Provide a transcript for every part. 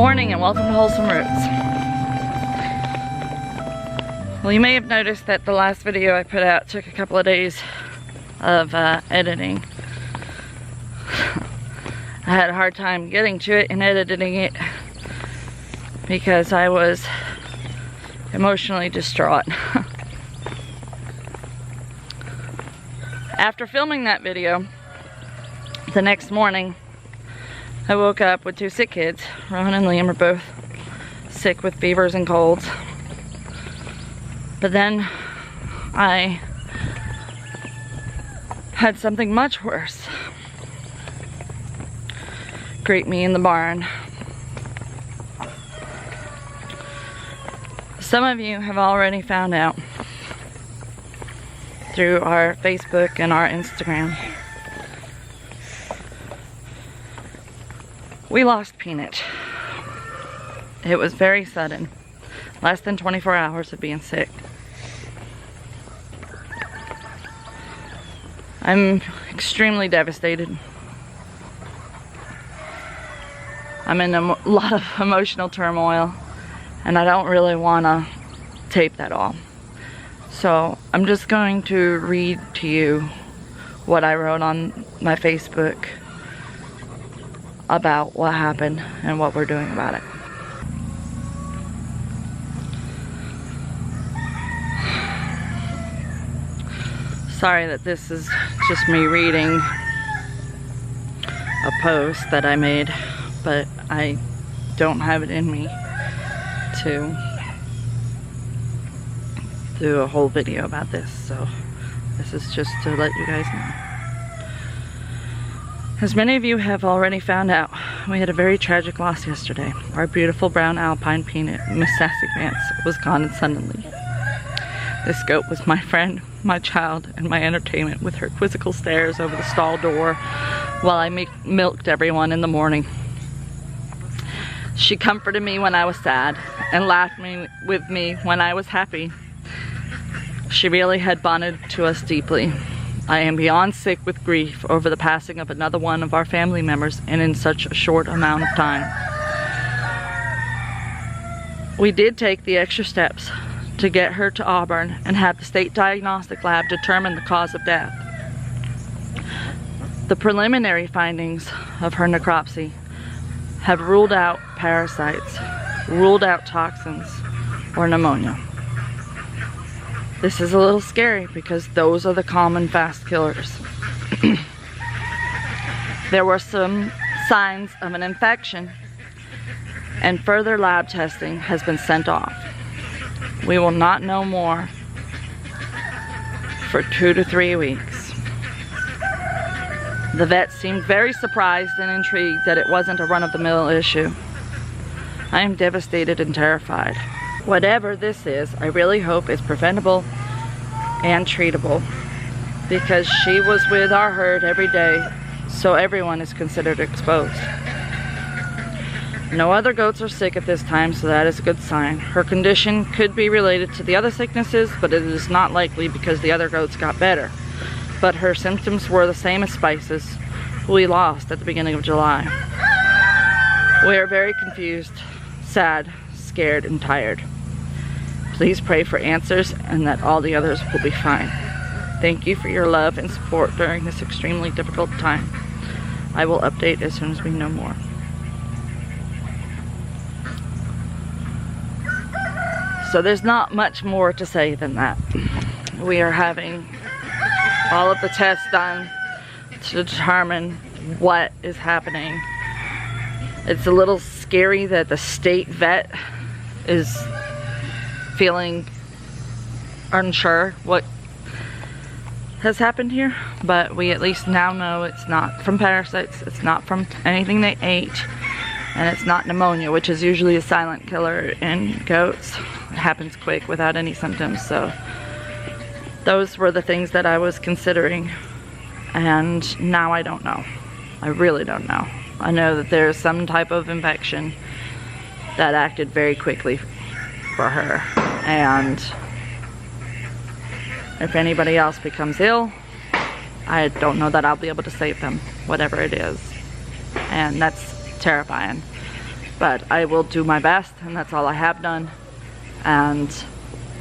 morning and welcome to Wholesome Roots. Well, you may have noticed that the last video I put out took a couple of days of editing. I had a hard time getting to it and editing it because I was emotionally distraught. After filming that video, the next morning I woke up with two sick kids. Rowan and Liam are both sick with fevers and colds. But then I had something much worse greet me in the barn. Some of you have already found out through our Facebook and our Instagram. We lost Peanut. It was very sudden. Less than 24 hours of being sick. I'm extremely devastated. I'm in a lot of emotional turmoil and I don't really want to tape that all. So I'm just going to read to you what I wrote on my Facebook about what happened and what we're doing about it. Sorry that this is just me reading a post that I made, but I don't have it in me to do a whole video about this, so this is just to let you guys know. As many of you have already found out, we had a very tragic loss yesterday. Our beautiful brown alpine Peanut, Miss Sassy Pants, was gone suddenly. This goat was my friend, my child, and my entertainment with her quizzical stares over the stall door while I milked everyone in the morning. She comforted me when I was sad and laughed with me when I was happy. She really had bonded to us deeply. I am beyond sick with grief over the passing of another one of our family members and in such a short amount of time. We did take the extra steps to get her to Auburn and have the state diagnostic lab determine the cause of death. The preliminary findings of her necropsy have ruled out parasites, ruled out toxins, or pneumonia. This is a little scary because those are the common fast killers. There were some signs of an infection and further lab testing has been sent off. We will not know more for 2 to 3 weeks. The vet seemed very surprised and intrigued that it wasn't a run-of-the-mill issue. I am devastated and terrified. Whatever this is, I really hope it's preventable and treatable because she was with our herd every day, so everyone is considered exposed. No other goats are sick at this time, so that is a good sign. Her condition could be related to the other sicknesses, but it is not likely because the other goats got better. But her symptoms were the same as Spice's, who we lost at the beginning of July. We are very confused, sad, scared, and tired. Please pray for answers and that all the others will be fine. Thank you for your love and support during this extremely difficult time. I will update as soon as we know more. So there's not much more to say than that. We are having all of the tests done to determine what is happening. It's a little scary that the state vet is feeling unsure what has happened here, but we at least now know it's not from parasites, it's not from anything they ate, and it's not pneumonia, which is usually a silent killer in goats. It happens quick without any symptoms, so those were the things that I was considering, and now I don't know. I really don't know. I know that there's some type of infection that acted very quickly for her, and if anybody else becomes ill, I don't know that I'll be able to save them, whatever it is, and that's terrifying. but I will do my best, and that's all I have done. And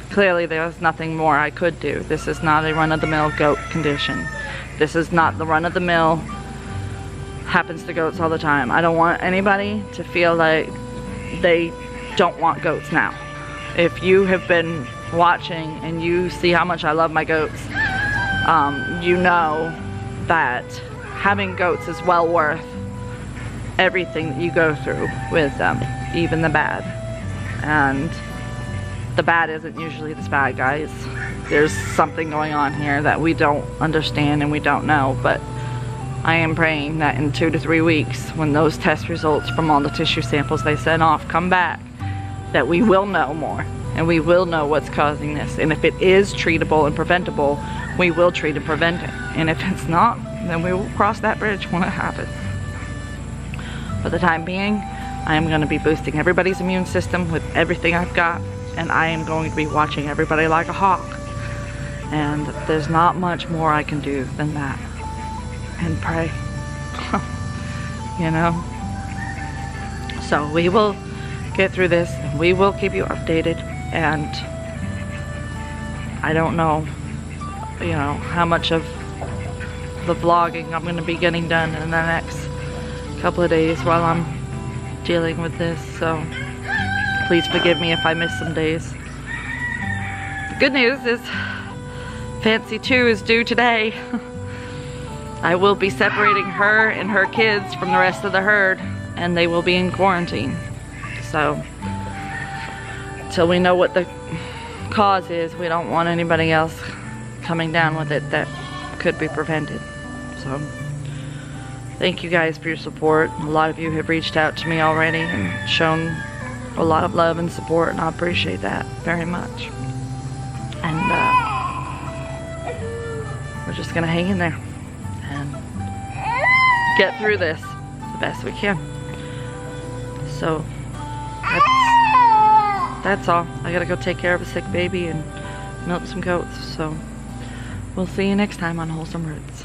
clearly there's nothing more I could do. This is not a run-of-the-mill goat condition. This is not the run-of-the-mill happens to goats all the time. I don't want anybody to feel like they don't want goats now. If you have been watching and you see how much I love my goats, you know that having goats is well worth everything that you go through with them, even the bad. And the bad isn't usually this bad, guys. There's something going on here that we don't understand and we don't know, but I am praying that in 2 to 3 weeks, when those test results from all the tissue samples they sent off come back, that we will know more and we will know what's causing this. And if it is treatable and preventable, we will treat and prevent it. And if it's not, then we will cross that bridge when it happens. For the time being, I am going to be boosting everybody's immune system with everything I've got, and I am going to be watching everybody like a hawk. And there's not much more I can do than that. And pray. You know? So we will get through this, and we will keep you updated. And I don't know, you know, how much of the vlogging I'm going to be getting done in the next couple of days while I'm dealing with this, so please forgive me if I miss some days. The good news is Fancy 2 is due today. I will be separating her and her kids from the rest of the herd, and they will be in quarantine. So until we know what the cause is, we don't want anybody else coming down with it that could be prevented. So thank you guys for your support. A lot of you have reached out to me already and shown a lot of love and support, and I appreciate that very much. And we're just gonna hang in there and get through this the best we can. So that's all. I gotta go take care of a sick baby and milk some goats. So we'll see you next time on Wholesome Roots.